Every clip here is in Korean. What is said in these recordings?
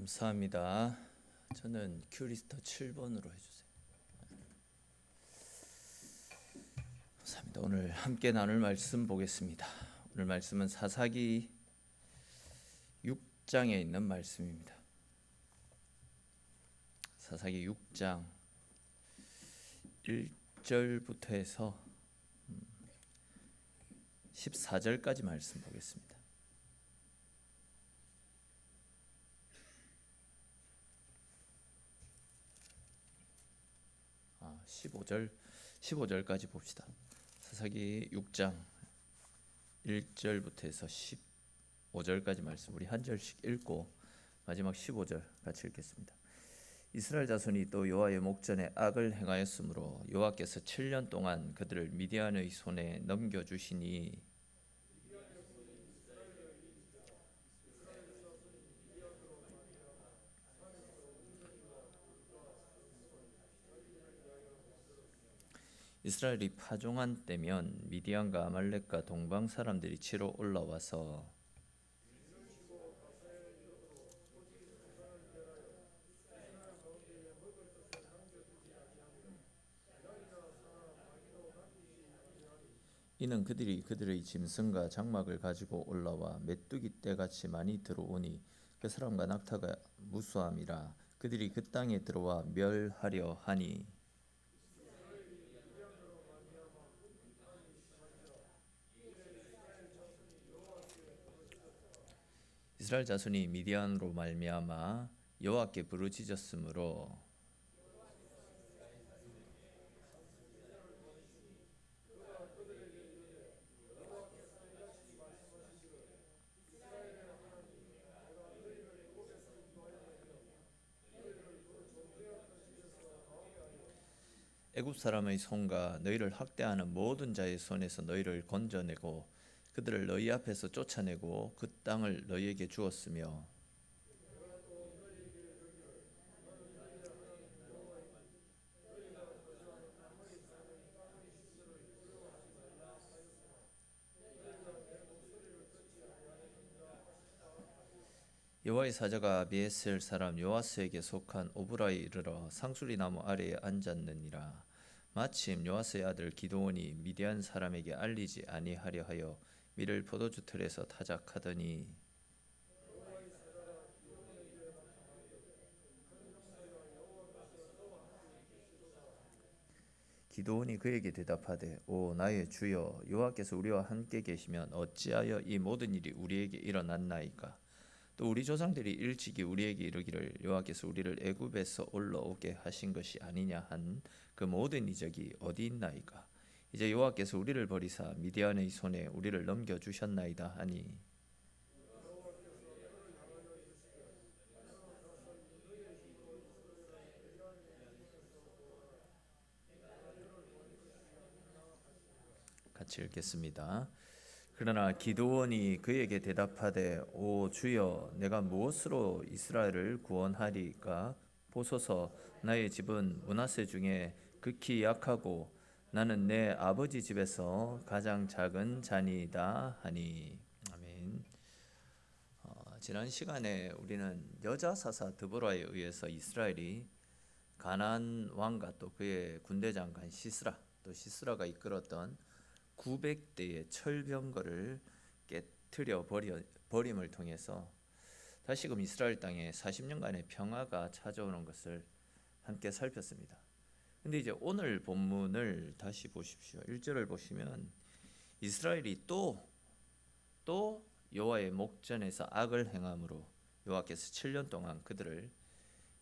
감사합니다. 저는 큐리스터 7번으로 해주세요. 감사합니다. 오늘 함께 나눌 말씀 보겠습니다. 오늘 말씀은 사사기 6장에 있는 말씀입니다. 사사기 6장 1절부터 해서 14절까지 말씀 보겠습니다. 15절까지 봅시다. 사사기 6장 1절부터 해서 15절까지 말씀 우리 한 절씩 읽고 마지막 15절 같이 읽겠습니다. 이스라엘 자손이 또 여호와의 목전에 악을 행하였으므로 여호와께서 7년 동안 그들을 미디안의 손에 넘겨주시니 이스라엘이 파종한 때면 미디안과 아말렉과 동방 사람들이 치러 올라와서 이는 그들이 그들의 짐승과 장막을 가지고 올라와 메뚜기 떼같이 많이 들어오니 그 사람과 낙타가 무수함이라 그들이 그 땅에 들어와 멸하려 하니 이스라엘 자손이 미디안으로 말미암아 여호와께 부르짖었으므로 애굽 사람의 손과 너희를 학대하는 모든 자의 손에서 너희를 건져내고 그들을 너희 앞에서 쫓아내고 그 땅을 너희에게 주었으며 여호와의 사자가 아비에셀 사람 요아스에게 속한 오브라에 이르러 상수리 나무 아래에 앉았느니라. 마침 요아스의 아들 기드온이 미디안 사람에게 알리지 아니하려 하여 밀을 포도주 틀에서 타작하더니 기드온이 그에게 대답하되 오 나의 주여 여호와께서 우리와 함께 계시면 어찌하여 이 모든 일이 우리에게 일어났나이까. 또 우리 조상들이 일찍이 우리에게 이르기를 여호와께서 우리를 애굽에서 올라오게 하신 것이 아니냐 한 그 모든 이적이 어디 있나이까. 이제 여호와께서 우리를 버리사 미디안의 손에 우리를 넘겨 주셨나이다 하니 같이 읽겠습니다. 그러나 기드온이 그에게 대답하되 오 주여 내가 무엇으로 이스라엘을 구원하리까. 보소서 나의 집은 므낫세 중에 극히 약하고 나는 내 아버지 집에서 가장 작은 자니이다 하니. 아멘. 지난 시간에 우리는 여자 사사 드보라에 의해서 이스라엘이 가나안 왕과 또 그의 군대 장관 시스라 또 시스라가 이끌었던 900대의 철병거를 깨트려 버림을 통해서 다시금 이스라엘 땅에 40년간의 평화가 찾아오는 것을 함께 살폈습니다. 근데 이제 오늘 본문을 다시 보십시오. 1절을 보시면 이스라엘이 또 여호와의 목전에서 악을 행함으로 여호와께서 7년 동안 그들을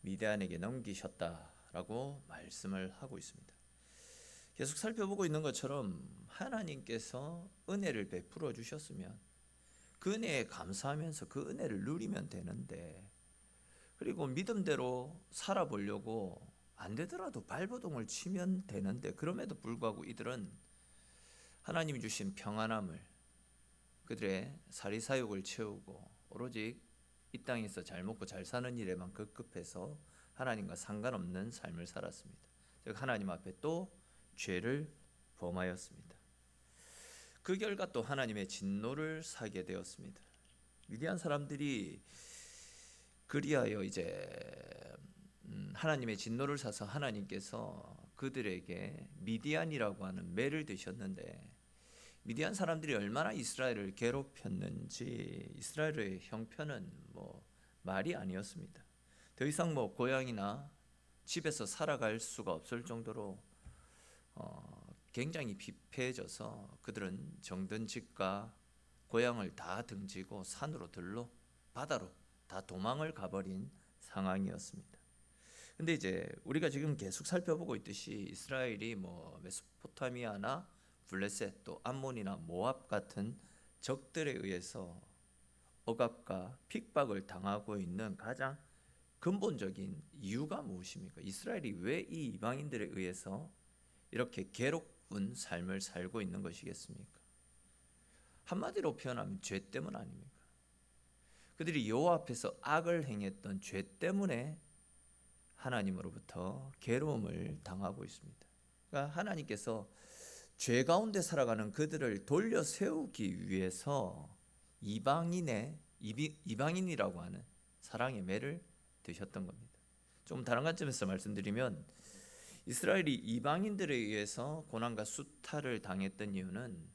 미디안에게 넘기셨다라고 말씀을 하고 있습니다. 계속 살펴보고 있는 것처럼 하나님께서 은혜를 베풀어 주셨으면 그 은혜에 감사하면서 그 은혜를 누리면 되는데, 그리고 믿음대로 살아보려고 안 되더라도 발버둥을 치면 되는데, 그럼에도 불구하고 이들은 하나님이 주신 평안함을 그들의 사리사욕을 채우고 오로지 이 땅에서 잘 먹고 잘 사는 일에만 급급해서 하나님과 상관없는 삶을 살았습니다. 즉 하나님 앞에 또 죄를 범하였습니다. 그 결과 또 하나님의 진노를 사게 되었습니다. 미디안 사람들이 그리하여 이제 하나님의 진노를 사서 하나님께서 그들에게 미디안이라고 하는 매를 드셨는데, 미디안 사람들이 얼마나 이스라엘을 괴롭혔는지 이스라엘의 형편은 뭐 말이 아니었습니다. 더 이상 뭐 고향이나 집에서 살아갈 수가 없을 정도로 굉장히 피폐해져서 그들은 정든 집과 고향을 다 등지고 산으로 들러 바다로 다 도망을 가버린 상황이었습니다. 근데 이제 우리가 지금 계속 살펴보고 있듯이 이스라엘이 뭐 메소포타미아나 블레셋 또 암몬이나 모압 같은 적들에 의해서 억압과 핍박을 당하고 있는 가장 근본적인 이유가 무엇입니까? 이스라엘이 왜 이 이방인들에 의해서 이렇게 괴롭은 삶을 살고 있는 것이겠습니까? 한마디로 표현하면 죄 때문 아닙니까? 그들이 여호와 앞에서 악을 행했던 죄 때문에 하나님으로부터 괴로움을 당하고 있습니다. 그러니까 하나님께서 죄 가운데 살아가는 그들을 돌려 세우기 위해서 이방인이라고 하는 사랑의 매를 드셨던 겁니다. 좀 다른 관점에서 말씀드리면, 이스라엘이 이방인들에 의해서 고난과 수탈을 당했던 이유는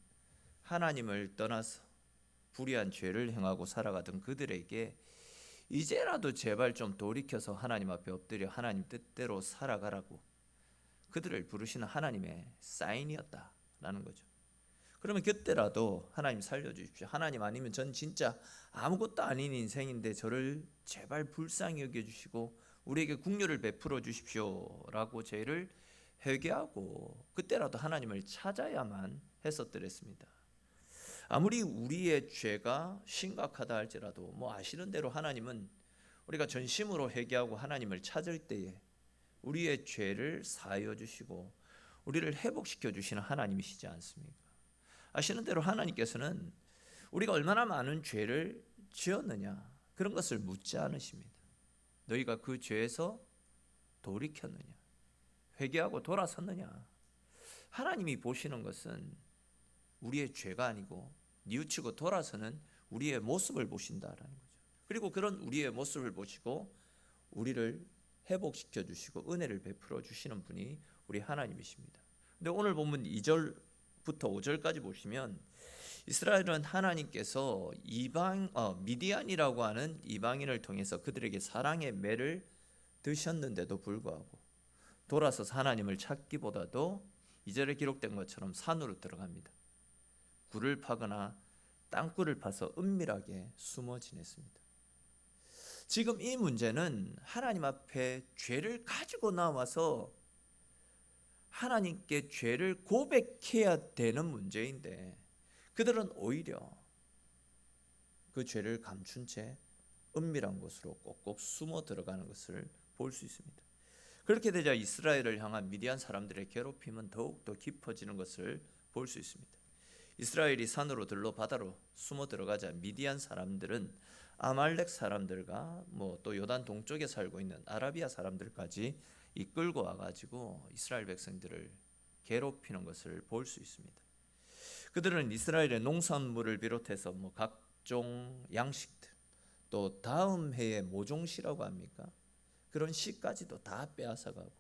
하나님을 떠나서 불의한 죄를 행하고 살아가던 그들에게 이제라도 제발 좀 돌이켜서 하나님 앞에 엎드려 하나님 뜻대로 살아가라고 그들을 부르시는 하나님의 사인이었다라는 거죠. 그러면 그때라도 하나님 살려주십시오. 하나님 아니면 전 진짜 아무것도 아닌 인생인데 저를 제발 불쌍히 여겨주시고 우리에게 긍휼을 베풀어 주십시오라고 죄를 회개하고 그때라도 하나님을 찾아야만 했었더랬습니다. 아무리 우리의 죄가 심각하다 할지라도 뭐 아시는 대로 하나님은 우리가 전심으로 회개하고 하나님을 찾을 때에 우리의 죄를 사하여 주시고 우리를 회복시켜 주시는 하나님이시지 않습니까? 아시는 대로 하나님께서는 우리가 얼마나 많은 죄를 지었느냐 그런 것을 묻지 않으십니다. 너희가 그 죄에서 돌이켰느냐, 회개하고 돌아섰느냐. 하나님이 보시는 것은 우리의 죄가 아니고 뉘우치고 돌아서는 우리의 모습을 보신다라는 거죠. 그리고 그런 우리의 모습을 보시고 우리를 회복시켜 주시고 은혜를 베풀어 주시는 분이 우리 하나님이십니다. 근데 오늘 본문 2절부터 5절까지 보시면 이스라엘은 하나님께서 미디안이라고 하는 이방인을 통해서 그들에게 사랑의 매를 드셨는데도 불구하고 돌아서서 하나님을 찾기보다도 2절에 기록된 것처럼 산으로 들어갑니다. 굴을 파거나 땅굴을 파서 은밀하게 숨어 지냈습니다. 지금 이 문제는 하나님 앞에 죄를 가지고 나와서 하나님께 죄를 고백해야 되는 문제인데 그들은 오히려 그 죄를 감춘 채 은밀한 곳으로 꼭꼭 숨어 들어가는 것을 볼 수 있습니다. 그렇게 되자 이스라엘을 향한 미디안 사람들의 괴롭힘은 더욱더 깊어지는 것을 볼 수 있습니다. 이스라엘이 산으로 들러 바다로 숨어 들어가자 미디안 사람들은 아말렉 사람들과 또 요단 동쪽에 살고 있는 아라비아 사람들까지 이끌고 와가지고 이스라엘 백성들을 괴롭히는 것을 볼 수 있습니다. 그들은 이스라엘의 농산물을 비롯해서 각종 양식들, 또 다음 해의 모종시라고 합니까? 그런 씨까지도 다 빼앗아가고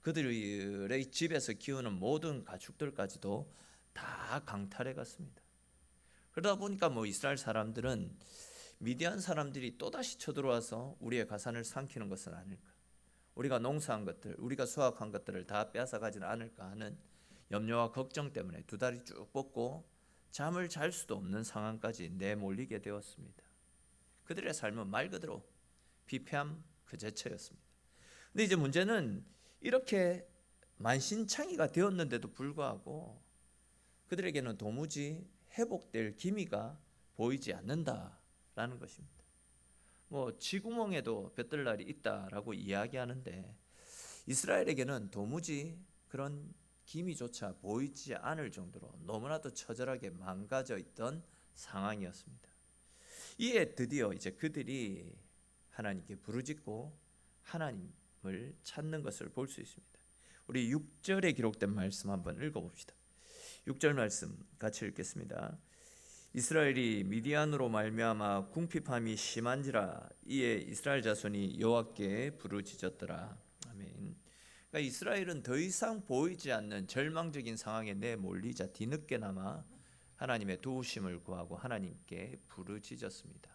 그들의 집에서 키우는 모든 가축들까지도 다 강탈해 갔습니다. 그러다 보니까 이스라엘 사람들은 미디안 사람들이 또다시 쳐들어와서 우리의 가산을 삼키는 것은 아닐까, 우리가 농사한 것들, 우리가 수확한 것들을 다 빼앗아 가지는 않을까 하는 염려와 걱정 때문에 두 다리 쭉 뻗고 잠을 잘 수도 없는 상황까지 내몰리게 되었습니다. 그들의 삶은 말 그대로 피폐함 그 자체였습니다. 근데 이제 문제는 이렇게 만신창이가 되었는데도 불구하고 그들에게는 도무지 회복될 기미가 보이지 않는다라는 것입니다. 쥐구멍에도 볕들날이 있다라고 이야기하는데 이스라엘에게는 도무지 그런 기미조차 보이지 않을 정도로 너무나도 처절하게 망가져 있던 상황이었습니다. 이에 드디어 이제 그들이 하나님께 부르짖고 하나님을 찾는 것을 볼 수 있습니다. 우리 6절에 기록된 말씀 한번 읽어봅시다. 6절 말씀 같이 읽겠습니다. 이스라엘이 미디안으로 말미암아 궁핍함이 심한지라 이에 이스라엘 자손이 여호와께 부르짖었더라. 아멘. 그러니까 이스라엘은 더 이상 보이지 않는 절망적인 상황에 내몰리자 뒤늦게나마 하나님의 도우심을 구하고 하나님께 부르짖었습니다.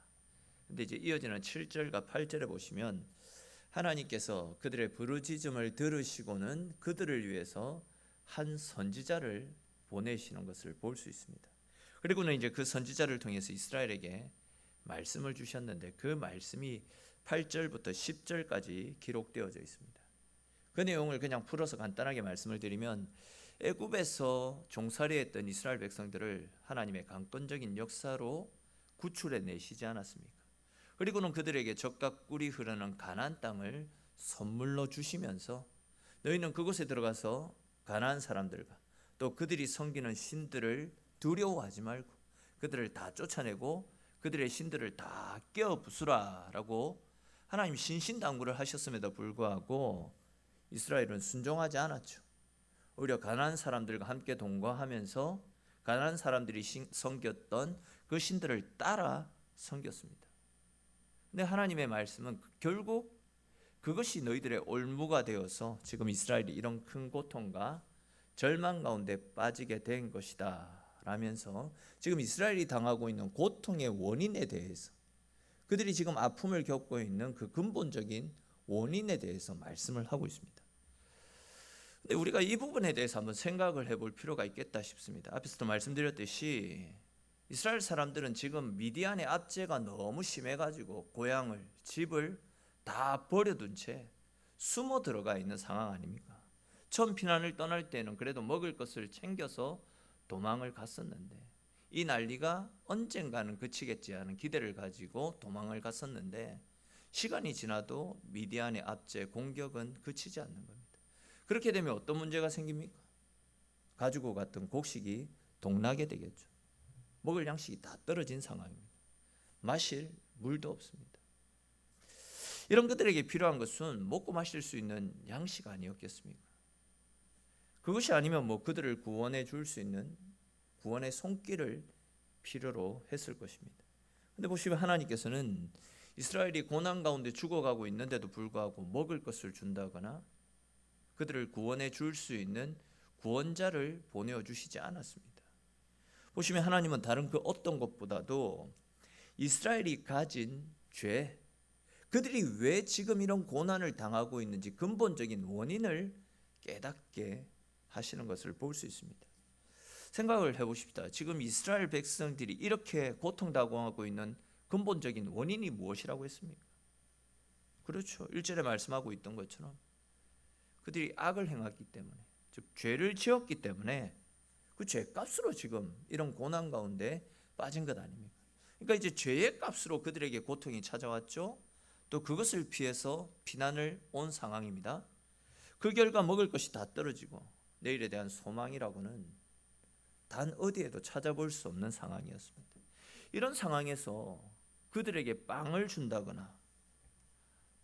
근데 이제 이어지는 7절과 8절에 보시면 하나님께서 그들의 부르짖음을 들으시고는 그들을 위해서 한 선지자를 보내시는 것을 볼 수 있습니다. 그리고는 이제 그 선지자를 통해서 이스라엘에게 말씀을 주셨는데 그 말씀이 8절부터 10절까지 기록되어져 있습니다. 그 내용을 그냥 풀어서 간단하게 말씀을 드리면 애굽에서 종살이했던 이스라엘 백성들을 하나님의 강권적인 역사로 구출해 내시지 않았습니까? 그리고는 그들에게 젖과 꿀이 흐르는 가나안 땅을 선물로 주시면서 너희는 그곳에 들어가서 가나안 사람들과 또 그들이 섬기는 신들을 두려워하지 말고 그들을 다 쫓아내고 그들의 신들을 다 깨어 부수라라고 하나님 신신당부를 하셨음에도 불구하고 이스라엘은 순종하지 않았죠. 오히려 가나안 사람들과 함께 동거하면서 가나안 사람들이 섬겼던 그 신들을 따라 섬겼습니다. 근데 하나님의 말씀은 결국 그것이 너희들의 올무가 되어서 지금 이스라엘이 이런 큰 고통과 절망 가운데 빠지게 된 것이다 라면서 지금 이스라엘이 당하고 있는 고통의 원인에 대해서 그들이 지금 아픔을 겪고 있는 그 근본적인 원인에 대해서 말씀을 하고 있습니다. 근데 우리가 이 부분에 대해서 한번 생각을 해볼 필요가 있겠다 싶습니다. 앞에서도 말씀드렸듯이 이스라엘 사람들은 지금 미디안의 압제가 너무 심해가지고 고향을 집을 다 버려둔 채 숨어 들어가 있는 상황 아닙니까? 처음 피난을 떠날 때는 그래도 먹을 것을 챙겨서 도망을 갔었는데 이 난리가 언젠가는 그치겠지 하는 기대를 가지고 도망을 갔었는데 시간이 지나도 미디안의 압제 공격은 그치지 않는 겁니다. 그렇게 되면 어떤 문제가 생깁니까? 가지고 갔던 곡식이 동나게 되겠죠. 먹을 양식이 다 떨어진 상황입니다. 마실 물도 없습니다. 이런 그들에게 필요한 것은 먹고 마실 수 있는 양식 아니었겠습니까? 그것이 아니면 그들을 구원해 줄 수 있는 구원의 손길을 필요로 했을 것입니다. 근데 보시면 하나님께서는 이스라엘이 고난 가운데 죽어가고 있는데도 불구하고 먹을 것을 준다거나 그들을 구원해 줄 수 있는 구원자를 보내어 주시지 않았습니다. 보시면 하나님은 다른 그 어떤 것보다도 이스라엘이 가진 죄, 그들이 왜 지금 이런 고난을 당하고 있는지 근본적인 원인을 깨닫게 하시는 것을 볼 수 있습니다. 생각을 해보십시다. 지금 이스라엘 백성들이 이렇게 고통당하고 있는 근본적인 원인이 무엇이라고 했습니까? 그렇죠. 1절에 말씀하고 있던 것처럼 그들이 악을 행했기 때문에, 즉 죄를 지었기 때문에 그 죄값으로 지금 이런 고난 가운데 빠진 것 아닙니까? 그러니까 이제 죄의 값으로 그들에게 고통이 찾아왔죠. 또 그것을 피해서 피난을 온 상황입니다. 그 결과 먹을 것이 다 떨어지고 내일에 대한 소망이라고는 단 어디에도 찾아볼 수 없는 상황이었습니다. 이런 상황에서 그들에게 빵을 준다거나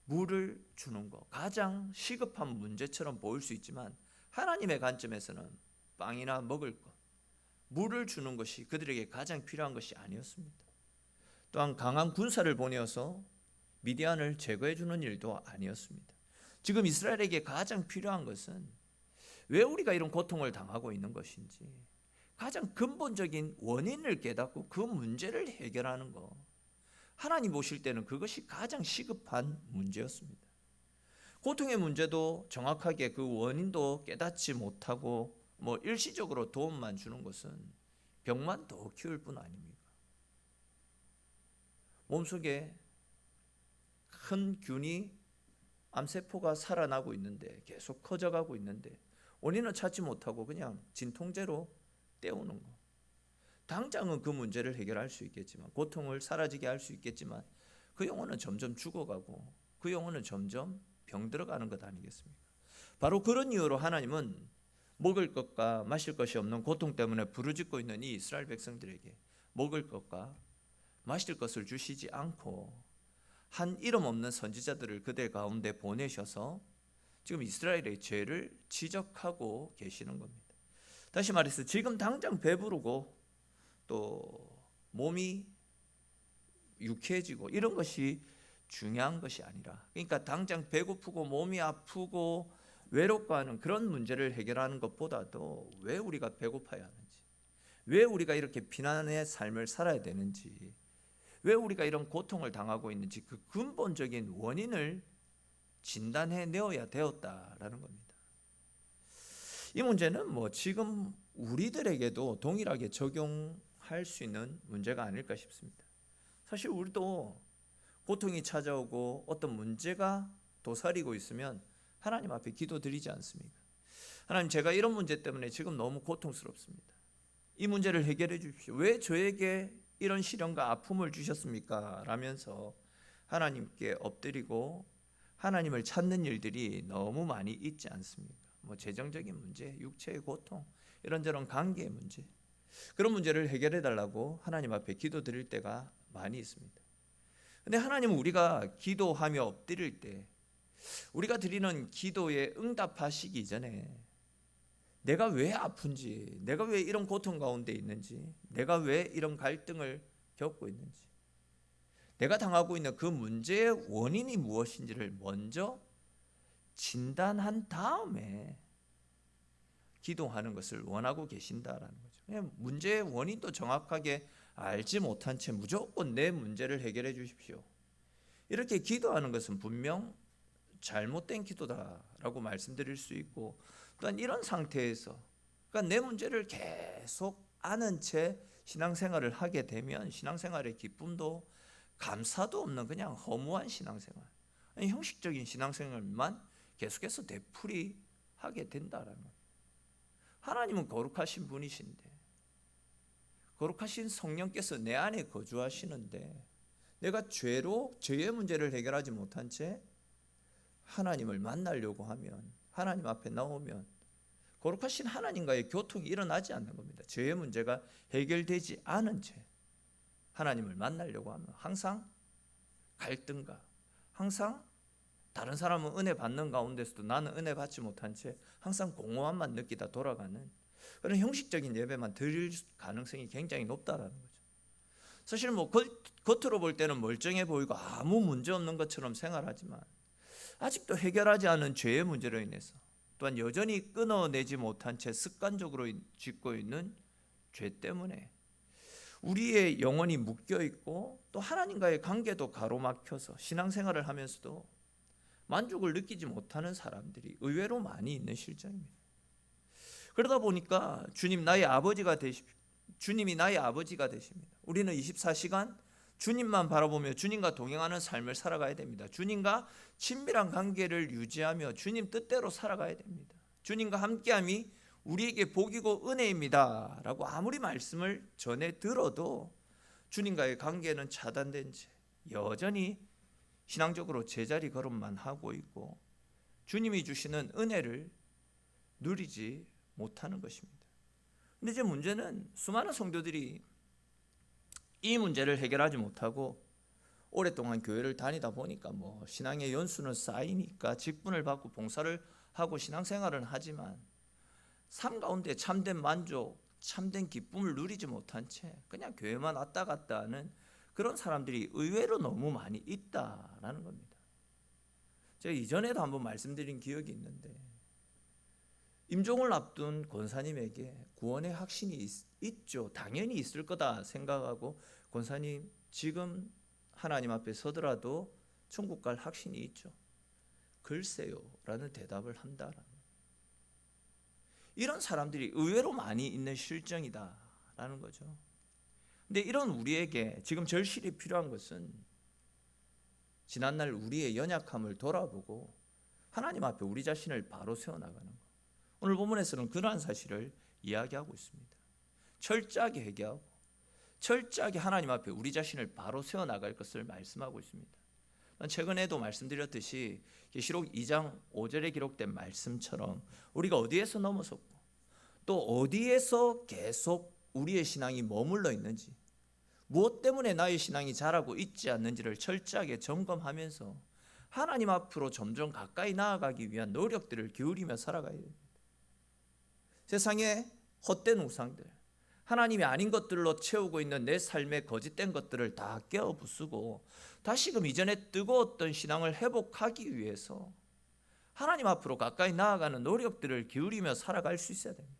물을 주는 것, 가장 시급한 문제처럼 보일 수 있지만 하나님의 관점에서는 빵이나 먹을 것, 물을 주는 것이 그들에게 가장 필요한 것이 아니었습니다. 또한 강한 군사를 보내어서 미디안을 제거해 주는 일도 아니었습니다. 지금 이스라엘에게 가장 필요한 것은 왜 우리가 이런 고통을 당하고 있는 것인지 가장 근본적인 원인을 깨닫고 그 문제를 해결하는 것. 하나님 보실 때는 그것이 가장 시급한 문제였습니다. 고통의 문제도 정확하게 그 원인도 깨닫지 못하고 일시적으로 도움만 주는 것은 병만 더 키울 뿐 아닙니까? 몸속에 큰 균이 암세포가 살아나고 있는데 계속 커져가고 있는데 원인을 찾지 못하고 그냥 진통제로 때우는 것. 당장은 그 문제를 해결할 수 있겠지만 고통을 사라지게 할 수 있겠지만 그 영혼은 점점 죽어가고 그 영혼은 점점 병들어가는 것 아니겠습니까? 바로 그런 이유로 하나님은 먹을 것과 마실 것이 없는 고통 때문에 부르짖고 있는 이 이스라엘 백성들에게 먹을 것과 마실 것을 주시지 않고 한 이름 없는 선지자들을 그들 가운데 보내셔서 지금 이스라엘의 죄를 지적하고 계시는 겁니다. 다시 말해서 지금 당장 배부르고 또 몸이 유쾌해지고 이런 것이 중요한 것이 아니라, 그러니까 당장 배고프고 몸이 아프고 외롭고 하는 그런 문제를 해결하는 것보다도 왜 우리가 배고파야 하는지, 왜 우리가 이렇게 비난의 삶을 살아야 되는지, 왜 우리가 이런 고통을 당하고 있는지 그 근본적인 원인을 진단해 내어야 되었다라는 겁니다. 이 문제는 뭐 지금 우리들에게도 동일하게 적용할 수 있는 문제가 아닐까 싶습니다. 사실 우리도 고통이 찾아오고 어떤 문제가 도사리고 있으면 하나님 앞에 기도드리지 않습니까? 하나님, 제가 이런 문제 때문에 지금 너무 고통스럽습니다. 이 문제를 해결해 주십시오. 왜 저에게 이런 시련과 아픔을 주셨습니까? 라면서 하나님께 엎드리고 하나님을 찾는 일들이 너무 많이 있지 않습니까? 뭐 재정적인 문제, 육체의 고통, 이런저런 관계의 문제, 그런 문제를 해결해 달라고 하나님 앞에 기도드릴 때가 많이 있습니다. 근데 하나님은 우리가 기도하며 엎드릴 때 우리가 드리는 기도에 응답하시기 전에 내가 왜 아픈지, 내가 왜 이런 고통 가운데 있는지, 내가 왜 이런 갈등을 겪고 있는지, 내가 당하고 있는 그 문제의 원인이 무엇인지를 먼저 진단한 다음에 기도하는 것을 원하고 계신다라는 거죠. 그냥 문제의 원인도 정확하게 알지 못한 채 무조건 내 문제를 해결해 주십시오, 이렇게 기도하는 것은 분명 잘못된 기도다라고 말씀드릴 수 있고, 또한 이런 상태에서 그러니까 내 문제를 계속 아는 채 신앙생활을 하게 되면 신앙생활의 기쁨도 감사도 없는 그냥 허무한 신앙생활, 형식적인 신앙생활만 계속해서 되풀이하게 된다라는 거예요. 하나님은 거룩하신 분이신데, 거룩하신 성령께서 내 안에 거주하시는데, 내가 죄로 죄의 문제를 해결하지 못한 채 하나님을 만나려고 하면, 하나님 앞에 나오면 거룩하신 하나님과의 교통이 일어나지 않는 겁니다. 죄의 문제가 해결되지 않은 채 하나님을 만나려고 하면 항상 갈등과, 항상 다른 사람은 은혜 받는 가운데서도 나는 은혜 받지 못한 채 항상 공허함만 느끼다 돌아가는 그런 형식적인 예배만 드릴 가능성이 굉장히 높다라는 거죠. 사실 뭐 겉으로 볼 때는 멀쩡해 보이고 아무 문제 없는 것처럼 생활하지만 아직도 해결하지 않은 죄의 문제로 인해서, 또한 여전히 끊어내지 못한 채 습관적으로 짓고 있는 죄 때문에 우리의 영혼이 묶여 있고, 또 하나님과의 관계도 가로막혀서 신앙생활을 하면서도 만족을 느끼지 못하는 사람들이 의외로 많이 있는 실정입니다. 그러다 보니까 주님이 나의 아버지가 되십니다. 우리는 24시간 주님만 바라보며 주님과 동행하는 삶을 살아가야 됩니다. 주님과 친밀한 관계를 유지하며 주님 뜻대로 살아가야 됩니다. 주님과 함께함이 우리에게 복이고 은혜입니다 라고 아무리 말씀을 전해 들어도 주님과의 관계는 차단된 채 여전히 신앙적으로 제자리 걸음만 하고 있고 주님이 주시는 은혜를 누리지 못하는 것입니다. 근데 이제 문제는 수많은 성도들이 이 문제를 해결하지 못하고 오랫동안 교회를 다니다 보니까 뭐 신앙의 연수는 쌓이니까 직분을 받고 봉사를 하고 신앙생활은 하지만 삶 가운데 참된 만족, 참된 기쁨을 누리지 못한 채 그냥 교회만 왔다 갔다 하는 그런 사람들이 의외로 너무 많이 있다라는 겁니다. 제가 이전에도 한번 말씀드린 기억이 있는데, 임종을 앞둔 권사님에게 구원의 확신이 있죠. 당연히 있을 거다 생각하고, 권사님 지금 하나님 앞에 서더라도 천국 갈 확신이 있죠. 글쎄요 라는 대답을 한다라는 거예요. 이런 사람들이 의외로 많이 있는 실정이다라는 거죠. 근데 이런 우리에게 지금 절실히 필요한 것은 지난날 우리의 연약함을 돌아보고 하나님 앞에 우리 자신을 바로 세워나가는 것. 오늘 본문에서는 그러한 사실을 이야기하고 있습니다. 철저하게 회개하고 철저하게 하나님 앞에 우리 자신을 바로 세워나갈 것을 말씀하고 있습니다. 최근에도 말씀드렸듯이 계시록 2장 5절에 기록된 말씀처럼 우리가 어디에서 넘어섰고 또 어디에서 계속 우리의 신앙이 머물러 있는지, 무엇 때문에 나의 신앙이 자라고 있지 않는지를 철저하게 점검하면서 하나님 앞으로 점점 가까이 나아가기 위한 노력들을 기울이며 살아가야 됩니다. 세상의 헛된 우상들, 하나님이 아닌 것들로 채우고 있는 내 삶의 거짓된 것들을 다 깨어부수고 다시금 이전에 뜨거웠던 신앙을 회복하기 위해서 하나님 앞으로 가까이 나아가는 노력들을 기울이며 살아갈 수 있어야 됩니다.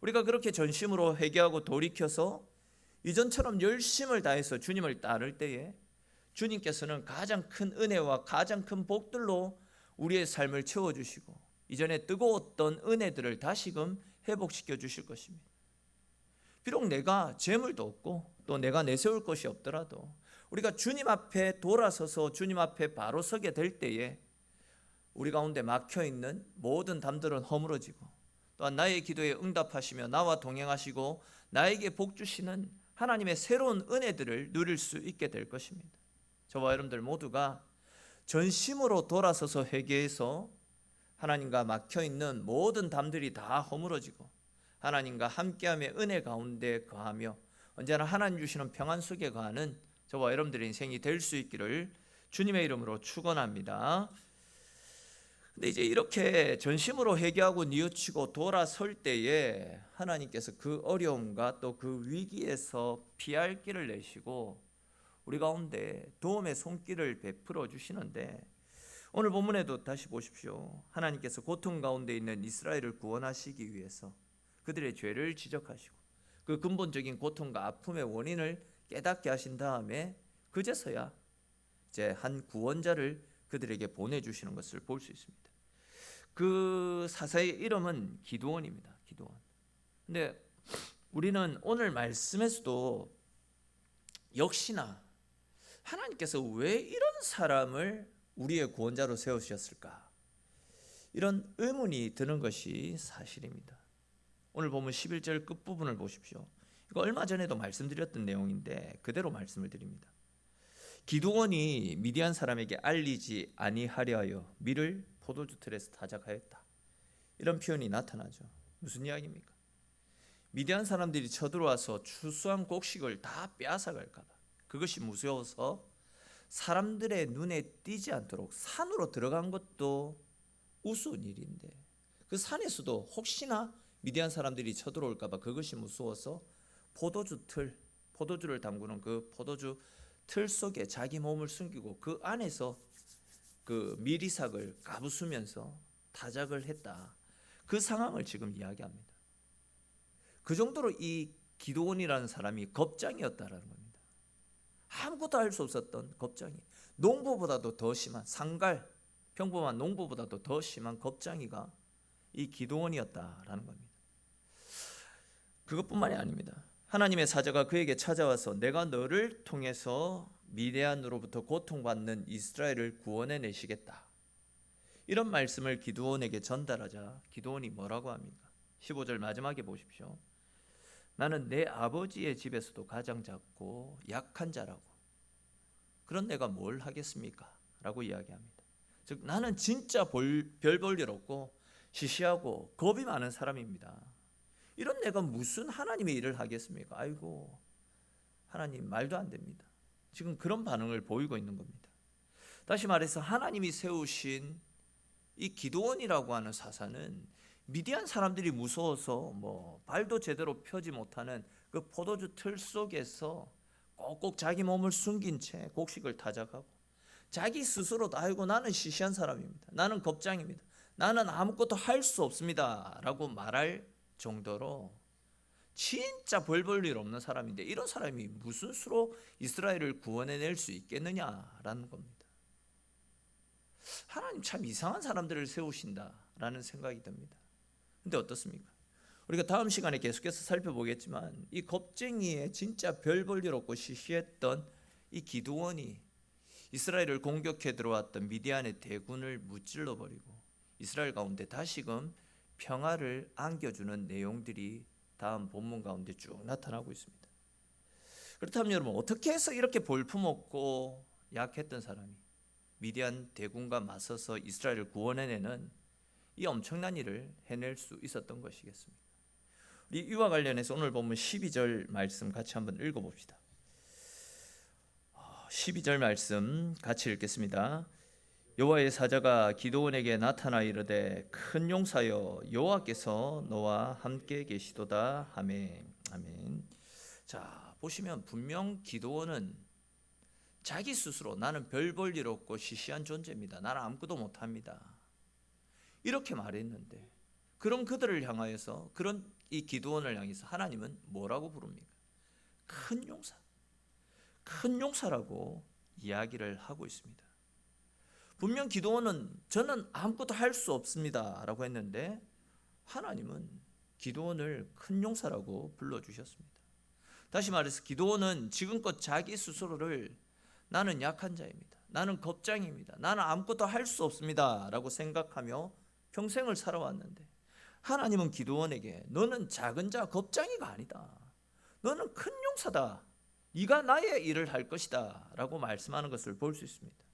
우리가 그렇게 전심으로 회개하고 돌이켜서 이전처럼 열심을 다해서 주님을 따를 때에 주님께서는 가장 큰 은혜와 가장 큰 복들로 우리의 삶을 채워주시고 이전에 뜨거웠던 은혜들을 다시금 회복시켜 주실 것입니다. 비록 내가 재물도 없고 또 내가 내세울 것이 없더라도 우리가 주님 앞에 돌아서서 주님 앞에 바로 서게 될 때에 우리 가운데 막혀있는 모든 담들은 허물어지고 또한 나의 기도에 응답하시며 나와 동행하시고 나에게 복 주시는 하나님의 새로운 은혜들을 누릴 수 있게 될 것입니다. 저와 여러분들 모두가 전심으로 돌아서서 회개해서 하나님과 막혀있는 모든 담들이 다 허물어지고 하나님과 함께함의 은혜 가운데 거하며 언제나 하나님 주시는 평안 속에 거하는 저와 여러분들의 인생이 될 수 있기를 주님의 이름으로 축원합니다. 근데 이제 이렇게 전심으로 회개하고 뉘우치고 돌아설 때에 하나님께서 그 어려움과 또 그 위기에서 피할 길을 내시고 우리 가운데 도움의 손길을 베풀어 주시는데 오늘 본문에도 다시 보십시오. 하나님께서 고통 가운데 있는 이스라엘을 구원하시기 위해서 그들의 죄를 지적하시고 그 근본적인 고통과 아픔의 원인을 깨닫게 하신 다음에 그제서야 이제 한 구원자를 그들에게 보내주시는 것을 볼 수 있습니다. 그 사사의 이름은 기드온입니다. 기드온. 근데 우리는 오늘 말씀에서도 역시나 하나님께서 왜 이런 사람을 우리의 구원자로 세우셨을까? 이런 의문이 드는 것이 사실입니다. 오늘 보면 11절 끝부분을 보십시오. 이거 얼마 전에도 말씀드렸던 내용인데 그대로 말씀을 드립니다. 기드온이 미디안 사람에게 알리지 아니하려 하여 밀을 포도주 틀에서 타작하였다. 이런 표현이 나타나죠. 무슨 이야기입니까? 미디안 사람들이 쳐들어와서 추수한 곡식을 다 빼앗아갈까 봐 그것이 무서워서 사람들의 눈에 띄지 않도록 산으로 들어간 것도 우스운 일인데 그 산에서도 혹시나 미디안 사람들이 쳐들어올까 봐 그것이 무서워서 포도주를 담그는 그 포도주 틀 속에 자기 몸을 숨기고 그 안에서 그 미리삭을 까부수면서 타작을 했다. 그 상황을 지금 이야기합니다. 그 정도로 이 기드온이라는 사람이 겁장이었다라는 겁니다. 아무것도 할 수 없었던 겁장이, 농부보다도 더 심한 평범한 농부보다도 더 심한 겁장이가 이 기드온이었다라는 겁니다. 그것뿐만이 아닙니다. 하나님의 사자가 그에게 찾아와서 내가 너를 통해서 미디안으로부터 고통받는 이스라엘을 구원해 내시겠다. 이런 말씀을 기드온에게 전달하자 기드온이 뭐라고 합니까? 15절 마지막에 보십시오. 나는 내 아버지의 집에서도 가장 작고 약한 자라고 그런 내가 뭘 하겠습니까? 라고 이야기합니다. 즉 나는 진짜 별 볼 일 없고 시시하고 겁이 많은 사람입니다. 이런 내가 무슨 하나님의 일을 하겠습니까? 아이고 하나님 말도 안 됩니다. 지금 그런 반응을 보이고 있는 겁니다. 다시 말해서 하나님이 세우신 이 기드온이라고 하는 사사는 미디안 사람들이 무서워서 발도 제대로 펴지 못하는 그 포도주 틀 속에서 꼭꼭 자기 몸을 숨긴 채 곡식을 타작하고 자기 스스로도 아이고 나는 시시한 사람입니다. 나는 겁장입니다. 나는 아무것도 할 수 없습니다. 라고 말할 정도로 진짜 별 볼 일 없는 사람인데 이런 사람이 무슨 수로 이스라엘을 구원해낼 수 있겠느냐라는 겁니다. 하나님 참 이상한 사람들을 세우신다라는 생각이 듭니다. 근데 어떻습니까? 우리가 다음 시간에 계속해서 살펴보겠지만 이 겁쟁이의 진짜 별 볼 일 없고 시시했던 이 기드온이 이스라엘을 공격해 들어왔던 미디안의 대군을 무찔러 버리고 이스라엘 가운데 다시금 평화를 안겨주는 내용들이 다음 본문 가운데 쭉 나타나고 있습니다. 그렇다면 여러분 어떻게 해서 이렇게 볼품없고 약했던 사람이 미디안 대군과 맞서서 이스라엘을 구원해내는 이 엄청난 일을 해낼 수 있었던 것이겠습니까? 우리 이와 관련해서 오늘 본문 12절 말씀 같이 한번 읽어봅시다. 12절 말씀 같이 읽겠습니다. 여호와의 사자가 기드온에게 나타나 이르되 큰 용사여 여호와께서 너와 함께 계시도다 하매 아멘. 자, 보시면 분명 기드온은 자기 스스로 나는 별 볼 일 없고 시시한 존재입니다. 나는 아무것도 못합니다. 이렇게 말했는데 그런 그들을 향하여서 그런 이 기드온을 향해서 하나님은 뭐라고 부릅니까? 큰 용사, 큰 용사라고 이야기를 하고 있습니다. 분명 기드온은 저는 아무것도 할 수 없습니다 라고 했는데 하나님은 기드온을 큰 용사라고 불러주셨습니다. 다시 말해서 기드온은 지금껏 자기 스스로를 나는 약한 자입니다, 나는 겁장입니다, 나는 아무것도 할 수 없습니다 라고 생각하며 평생을 살아왔는데 하나님은 기드온에게 너는 작은 자 겁장이가 아니다, 너는 큰 용사다, 네가 나의 일을 할 것이다 라고 말씀하는 것을 볼 수 있습니다.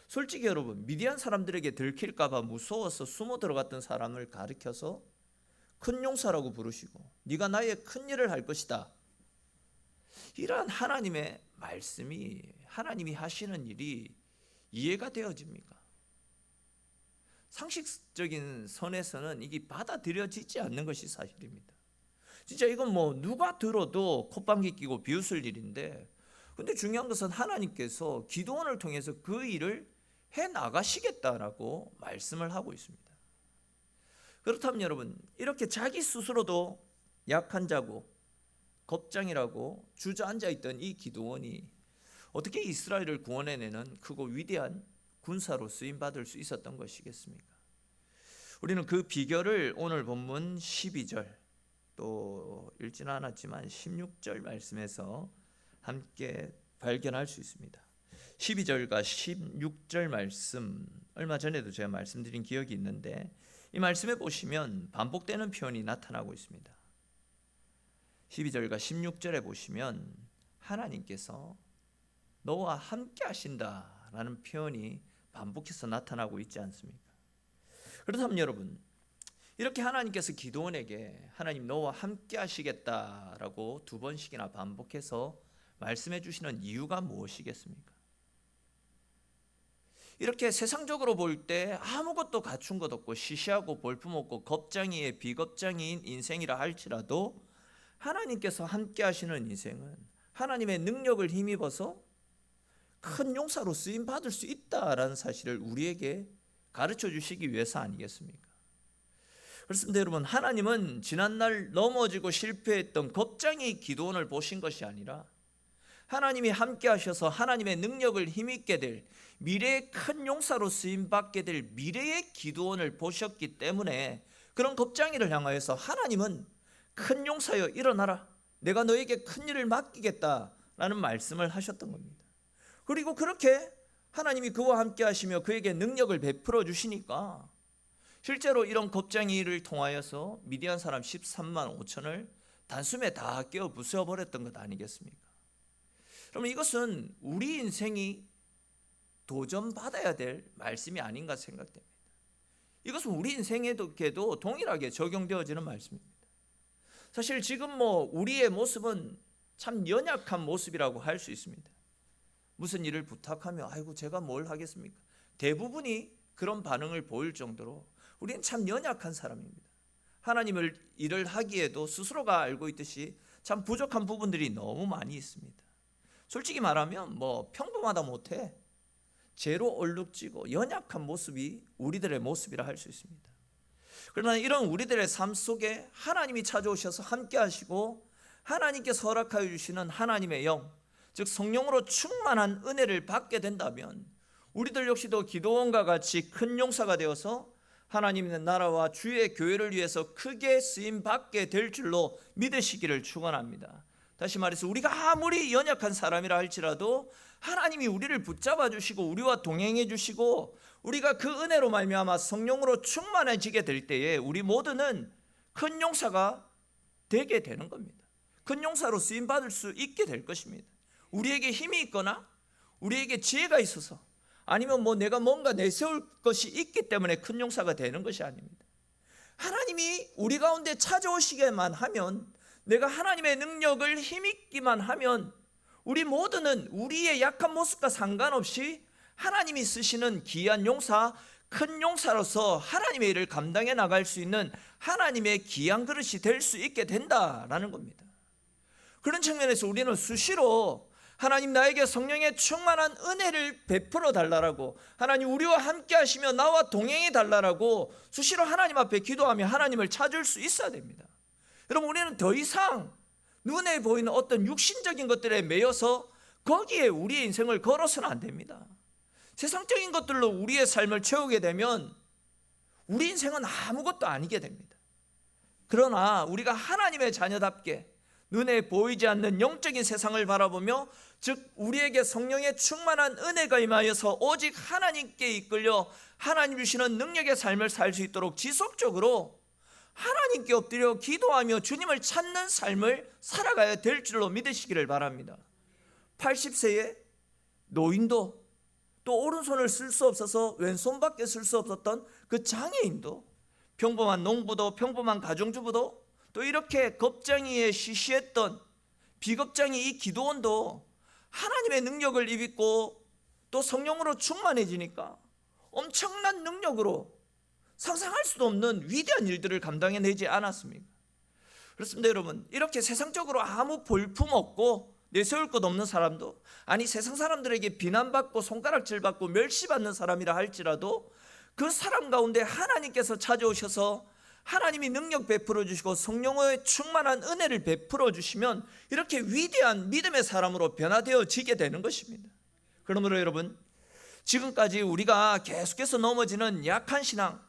솔직히 여러분, 미디안 사람들에게 들킬까 봐 무서워서 숨어 들어갔던 사람을 가리켜서 큰 용사라고 부르시고 네가 나의 큰 일을 할 것이다, 이러한 하나님의 말씀이, 하나님이 하시는 일이 이해가 되어집니까? 상식적인 선에서는 이게 받아들여지지 않는 것이 사실입니다. 진짜 이건 뭐 누가 들어도 콧방귀 끼고 비웃을 일인데, 근데 중요한 것은 하나님께서 기드온을 통해서 그 일을 해 나가시겠다라고 말씀을 하고 있습니다. 그렇다면 여러분, 이렇게 자기 스스로도 약한 자고 겁장이라고 주저앉아 있던 이 기드온이 어떻게 이스라엘을 구원해내는 크고 위대한 군사로 쓰임받을 수 있었던 것이겠습니까? 우리는 그 비결을 오늘 본문 12절 또 읽지는 않았지만 16절 말씀에서 함께 발견할 수 있습니다. 12절과 16절 말씀, 얼마 전에도 제가 말씀드린 기억이 있는데 이 말씀에 보시면 반복되는 표현이 나타나고 있습니다. 12절과 16절에 보시면 하나님께서 너와 함께 하신다라는 표현이 반복해서 나타나고 있지 않습니까? 그렇다면 여러분, 이렇게 하나님께서 기드온에게 하나님 너와 함께 하시겠다라고 두 번씩이나 반복해서 말씀해 주시는 이유가 무엇이겠습니까? 이렇게 세상적으로 볼 때 아무것도 갖춘 것 없고 시시하고 볼품없고 겁장이의 비겁장이인 인생이라 할지라도 하나님께서 함께 하시는 인생은 하나님의 능력을 힘입어서 큰 용사로 쓰임 받을 수 있다라는 사실을 우리에게 가르쳐 주시기 위해서 아니겠습니까? 그렇습니다. 여러분, 하나님은 지난날 넘어지고 실패했던 겁장이 기드온을 보신 것이 아니라 하나님이 함께 하셔서 하나님의 능력을 힘입게 될 미래의 큰 용사로 쓰임받게 될 미래의 기드온을 보셨기 때문에 그런 겁장이를 향하여서 하나님은 큰 용사여 일어나라, 내가 너에게 큰 일을 맡기겠다라는 말씀을 하셨던 겁니다. 그리고 그렇게 하나님이 그와 함께 하시며 그에게 능력을 베풀어 주시니까 실제로 이런 겁장이를 통하여서 미디안 사람 13만 5천을 단숨에 다 깨어 부숴버렸던 것 아니겠습니까? 그러면 이것은 우리 인생이 도전받아야 될 말씀이 아닌가 생각됩니다. 이것은 우리 인생에도 동일하게 적용되어지는 말씀입니다. 사실 지금 우리의 모습은 참 연약한 모습이라고 할 수 있습니다. 무슨 일을 부탁하면 아이고 제가 뭘 하겠습니까? 대부분이 그런 반응을 보일 정도로 우리는 참 연약한 사람입니다. 하나님을 일을 하기에도 스스로가 알고 있듯이 참 부족한 부분들이 너무 많이 있습니다. 솔직히 말하면 평범하다 못해 죄로 얼룩지고 연약한 모습이 우리들의 모습이라 할 수 있습니다. 그러나 이런 우리들의 삶 속에 하나님이 찾아오셔서 함께 하시고 하나님께서 허락하여 주시는 하나님의 영, 즉 성령으로 충만한 은혜를 받게 된다면 우리들 역시도 기드온과 같이 큰 용사가 되어서 하나님의 나라와 주의 교회를 위해서 크게 쓰임받게 될 줄로 믿으시기를 축원합니다. 다시 말해서 우리가 아무리 연약한 사람이라 할지라도 하나님이 우리를 붙잡아 주시고 우리와 동행해 주시고 우리가 그 은혜로 말미암아 성령으로 충만해지게 될 때에 우리 모두는 큰 용사가 되게 되는 겁니다. 큰 용사로 쓰임받을 수 있게 될 것입니다. 우리에게 힘이 있거나 우리에게 지혜가 있어서 아니면 내가 뭔가 내세울 것이 있기 때문에 큰 용사가 되는 것이 아닙니다. 하나님이 우리 가운데 찾아오시게만 하면, 내가 하나님의 능력을 힘입기만 하면 우리 모두는 우리의 약한 모습과 상관없이 하나님이 쓰시는 귀한 용사, 큰 용사로서 하나님의 일을 감당해 나갈 수 있는 하나님의 귀한 그릇이 될 수 있게 된다라는 겁니다. 그런 측면에서 우리는 수시로 하나님 나에게 성령의 충만한 은혜를 베풀어 달라고, 하나님 우리와 함께 하시며 나와 동행해 달라고 수시로 하나님 앞에 기도하며 하나님을 찾을 수 있어야 됩니다. 여러분, 우리는 더 이상 눈에 보이는 어떤 육신적인 것들에 매여서 거기에 우리의 인생을 걸어서는 안 됩니다. 세상적인 것들로 우리의 삶을 채우게 되면 우리 인생은 아무것도 아니게 됩니다. 그러나 우리가 하나님의 자녀답게 눈에 보이지 않는 영적인 세상을 바라보며, 즉 우리에게 성령의 충만한 은혜가 임하여서 오직 하나님께 이끌려 하나님 주시는 능력의 삶을 살 수 있도록 지속적으로 하나님께 엎드려 기도하며 주님을 찾는 삶을 살아가야 될 줄로 믿으시기를 바랍니다. 80세의 노인도, 또 오른손을 쓸 수 없어서 왼손밖에 쓸 수 없었던 그 장애인도, 평범한 농부도, 평범한 가정주부도, 또 이렇게 겁쟁이에 시시했던 비겁쟁이 이 기도원도 하나님의 능력을 입고 또 성령으로 충만해지니까 엄청난 능력으로 상상할 수도 없는 위대한 일들을 감당해내지 않았습니까? 그렇습니다. 여러분, 이렇게 세상적으로 아무 볼품 없고 내세울 것 없는 사람도, 아니 세상 사람들에게 비난받고 손가락질받고 멸시받는 사람이라 할지라도 그 사람 가운데 하나님께서 찾아오셔서 하나님이 능력 베풀어 주시고 성령의 충만한 은혜를 베풀어 주시면 이렇게 위대한 믿음의 사람으로 변화되어지게 되는 것입니다. 그러므로 여러분, 지금까지 우리가 계속해서 넘어지는 약한 신앙,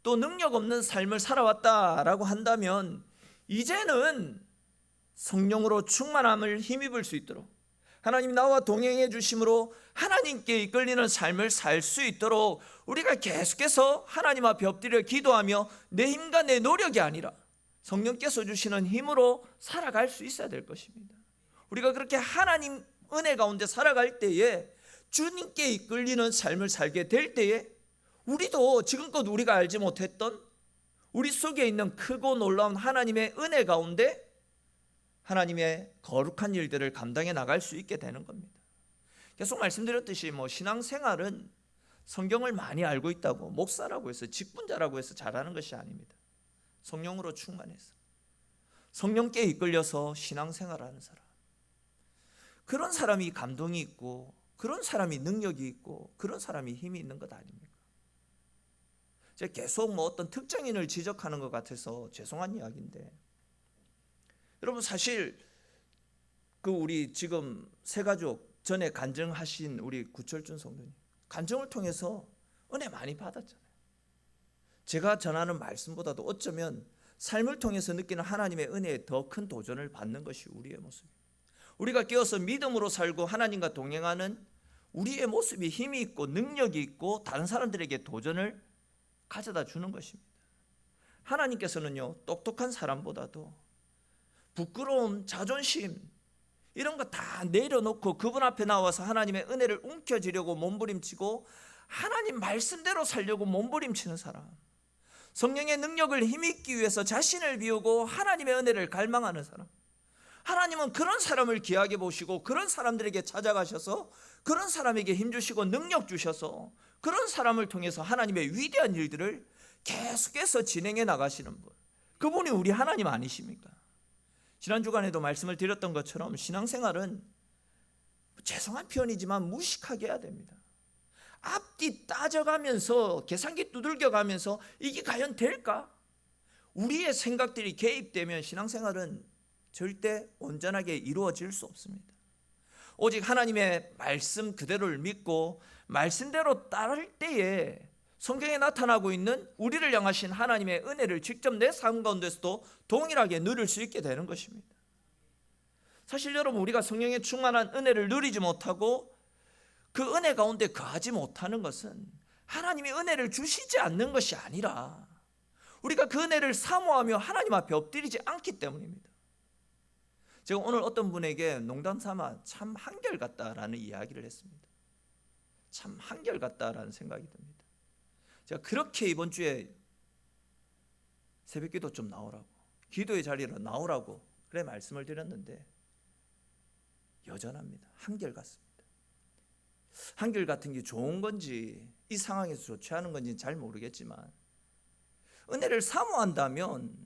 또 능력 없는 삶을 살아왔다라고 한다면 이제는 성령으로 충만함을 힘입을 수 있도록, 하나님 나와 동행해 주심으로 하나님께 이끌리는 삶을 살 수 있도록 우리가 계속해서 하나님 앞에 엎드려 기도하며 내 힘과 내 노력이 아니라 성령께서 주시는 힘으로 살아갈 수 있어야 될 것입니다. 우리가 그렇게 하나님 은혜 가운데 살아갈 때에, 주님께 이끌리는 삶을 살게 될 때에 우리도 지금껏 우리가 알지 못했던 우리 속에 있는 크고 놀라운 하나님의 은혜 가운데 하나님의 거룩한 일들을 감당해 나갈 수 있게 되는 겁니다. 계속 말씀드렸듯이 신앙생활은 성경을 많이 알고 있다고, 목사라고 해서 직분자라고 해서 잘하는 것이 아닙니다. 성령으로 충만해서 성령께 이끌려서 신앙생활하는 사람, 그런 사람이 감동이 있고 그런 사람이 능력이 있고 그런 사람이 힘이 있는 것 아닙니까? 제가 계속 어떤 특정인을 지적하는 것 같아서 죄송한 이야기인데, 여러분 사실 우리 지금 새가족 전에 간증하신 우리 구철준 성도님, 간증을 통해서 은혜 많이 받았잖아요. 제가 전하는 말씀보다도 어쩌면 삶을 통해서 느끼는 하나님의 은혜에 더 큰 도전을 받는 것이 우리의 모습입니다. 우리가 깨어서 믿음으로 살고 하나님과 동행하는 우리의 모습이 힘이 있고 능력이 있고 다른 사람들에게 도전을 가져다 주는 것입니다. 하나님께서는요, 똑똑한 사람보다도 부끄러움, 자존심 이런 거 다 내려놓고 그분 앞에 나와서 하나님의 은혜를 움켜쥐려고 몸부림치고 하나님 말씀대로 살려고 몸부림치는 사람, 성령의 능력을 힘입기 위해서 자신을 비우고 하나님의 은혜를 갈망하는 사람, 하나님은 그런 사람을 귀하게 보시고 그런 사람들에게 찾아가셔서 그런 사람에게 힘주시고 능력 주셔서 그런 사람을 통해서 하나님의 위대한 일들을 계속해서 진행해 나가시는 분, 그분이 우리 하나님 아니십니까? 지난 주간에도 말씀을 드렸던 것처럼 신앙생활은 죄송한 표현이지만 무식하게 해야 됩니다. 앞뒤 따져가면서 계산기 두들겨가면서 이게 과연 될까? 우리의 생각들이 개입되면 신앙생활은 절대 온전하게 이루어질 수 없습니다. 오직 하나님의 말씀 그대로를 믿고 말씀대로 따를 때에 성경에 나타나고 있는 우리를 향하신 하나님의 은혜를 직접 내 삶 가운데서도 동일하게 누릴 수 있게 되는 것입니다. 사실 여러분, 우리가 성령의 충만한 은혜를 누리지 못하고 그 은혜 가운데 거하지 못하는 것은 하나님이 은혜를 주시지 않는 것이 아니라 우리가 그 은혜를 사모하며 하나님 앞에 엎드리지 않기 때문입니다. 제가 오늘 어떤 분에게 농담 삼아 참 한결같다라는 이야기를 했습니다. 참 한결같다라는 생각이 듭니다. 제가 그렇게 이번 주에 새벽기도 좀 나오라고, 기도의 자리로 나오라고 그래 말씀을 드렸는데 여전합니다. 한결같습니다. 한결같은 게 좋은 건지 이 상황에서 좋지 않은 건지는 잘 모르겠지만, 은혜를 사모한다면,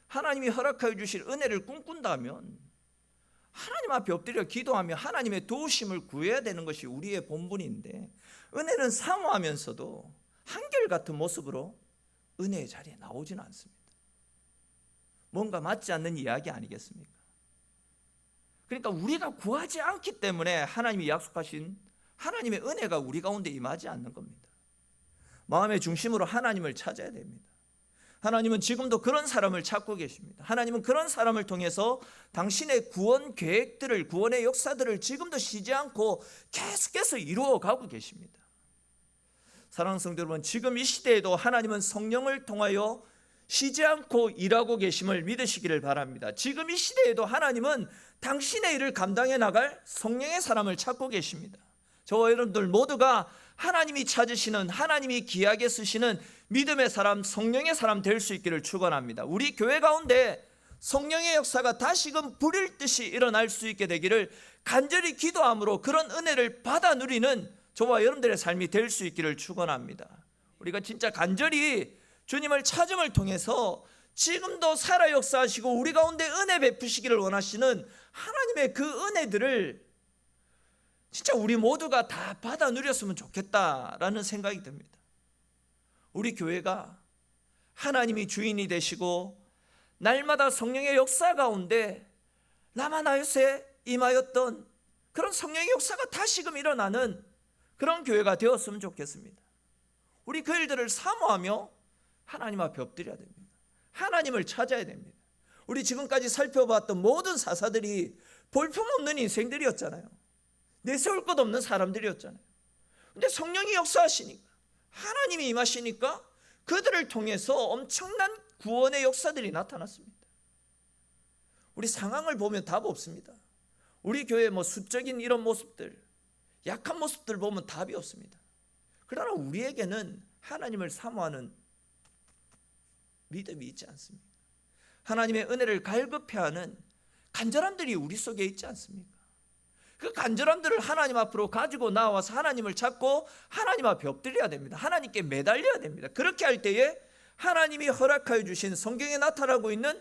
하나님이 허락하여 주실 은혜를 꿈꾼다면 하나님 앞에 엎드려 기도하며 하나님의 도우심을 구해야 되는 것이 우리의 본분인데, 은혜는 사모하면서도 한결같은 모습으로 은혜의 자리에 나오지는 않습니다. 뭔가 맞지 않는 이야기 아니겠습니까? 그러니까 우리가 구하지 않기 때문에 하나님이 약속하신 하나님의 은혜가 우리 가운데 임하지 않는 겁니다. 마음의 중심으로 하나님을 찾아야 됩니다. 하나님은 지금도 그런 사람을 찾고 계십니다. 하나님은 그런 사람을 통해서 당신의 구원 계획들을, 구원의 역사들을 지금도 쉬지 않고 계속해서 이루어가고 계십니다. 사랑하는 성도 여러분, 지금 이 시대에도 하나님은 성령을 통하여 쉬지 않고 일하고 계심을 믿으시기를 바랍니다. 지금 이 시대에도 하나님은 당신의 일을 감당해 나갈 성령의 사람을 찾고 계십니다. 저와 여러분들 모두가 하나님이 찾으시는, 하나님이 귀하게 쓰시는 믿음의 사람, 성령의 사람 될 수 있기를 축원합니다. 우리 교회 가운데 성령의 역사가 다시금 불일 듯이 일어날 수 있게 되기를 간절히 기도함으로 그런 은혜를 받아 누리는 저와 여러분들의 삶이 될 수 있기를 축원합니다. 우리가 진짜 간절히 주님을 찾음을 통해서 지금도 살아 역사하시고 우리 가운데 은혜 베푸시기를 원하시는 하나님의 그 은혜들을 진짜 우리 모두가 다 받아 누렸으면 좋겠다라는 생각이 듭니다. 우리 교회가 하나님이 주인이 되시고 날마다 성령의 역사 가운데 라마나요새 임하였던 그런 성령의 역사가 다시금 일어나는 그런 교회가 되었으면 좋겠습니다. 우리 그 일들을 사모하며 하나님 앞에 엎드려야 됩니다. 하나님을 찾아야 됩니다. 우리 지금까지 살펴봤던 모든 사사들이 볼품없는 인생들이었잖아요. 내세울 것 없는 사람들이었잖아요. 근데 성령이 역사하시니까, 하나님이 임하시니까 그들을 통해서 엄청난 구원의 역사들이 나타났습니다. 우리 상황을 보면 답 없습니다. 우리 교회 수적인 이런 모습들, 약한 모습들 보면 답이 없습니다. 그러나 우리에게는 하나님을 사모하는 믿음이 있지 않습니까? 하나님의 은혜를 갈급해하는 간절함들이 우리 속에 있지 않습니까? 그 간절함들을 하나님 앞으로 가지고 나와서 하나님을 찾고 하나님 앞에 엎드려야 됩니다. 하나님께 매달려야 됩니다. 그렇게 할 때에 하나님이 허락하여 주신 성경에 나타나고 있는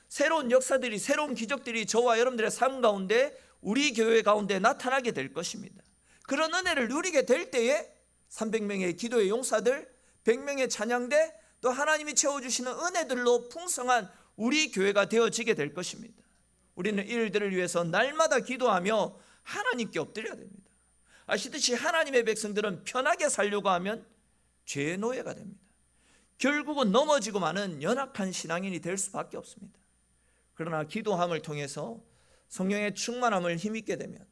새로운 역사들이, 새로운 기적들이 저와 여러분들의 삶 가운데, 우리 교회 가운데 나타나게 될 것입니다. 그런 은혜를 누리게 될 때에 300명의 기도의 용사들, 100명의 찬양대, 또 하나님이 채워주시는 은혜들로 풍성한 우리 교회가 되어지게 될 것입니다. 우리는 이 일들을 위해서 날마다 기도하며 하나님께 엎드려야 됩니다. 아시듯이 하나님의 백성들은 편하게 살려고 하면 죄의 노예가 됩니다. 결국은 넘어지고 마는 연약한 신앙인이 될 수밖에 없습니다. 그러나 기도함을 통해서 성령의 충만함을 힘입게 되면,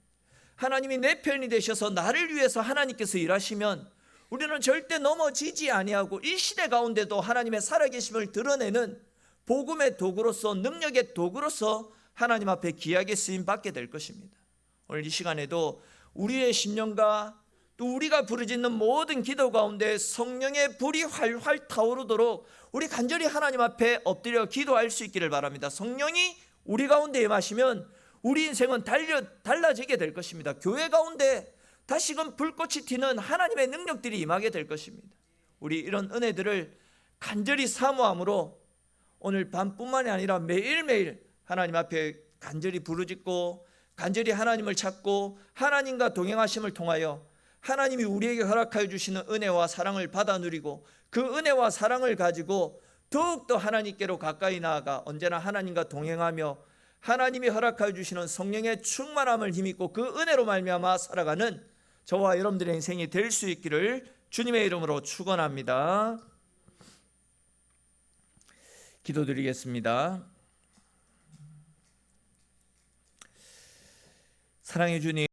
하나님이 내 편이 되셔서 나를 위해서 하나님께서 일하시면 우리는 절대 넘어지지 아니하고 이 시대 가운데도 하나님의 살아계심을 드러내는 복음의 도구로서, 능력의 도구로서 하나님 앞에 귀하게 쓰임 받게 될 것입니다. 오늘 이 시간에도 우리의 심령과 또 우리가 부르짖는 모든 기도 가운데 성령의 불이 활활 타오르도록 우리 간절히 하나님 앞에 엎드려 기도할 수 있기를 바랍니다. 성령이 우리 가운데 임하시면 우리 인생은 달라지게 될 것입니다. 교회 가운데 다시금 불꽃이 튀는 하나님의 능력들이 임하게 될 것입니다. 우리 이런 은혜들을 간절히 사모함으로 오늘 밤뿐만이 아니라 매일매일 하나님 앞에 간절히 부르짖고 간절히 하나님을 찾고 하나님과 동행하심을 통하여 하나님이 우리에게 허락하여 주시는 은혜와 사랑을 받아 누리고 그 은혜와 사랑을 가지고 더욱더 하나님께로 가까이 나아가 언제나 하나님과 동행하며 하나님이 허락하여 주시는 성령의 충만함을 힘입고 그 은혜로 말미암아 살아가는 저와 여러분들의 인생이 될 수 있기를 주님의 이름으로 축원합니다. 기도드리겠습니다. 사랑해 주님,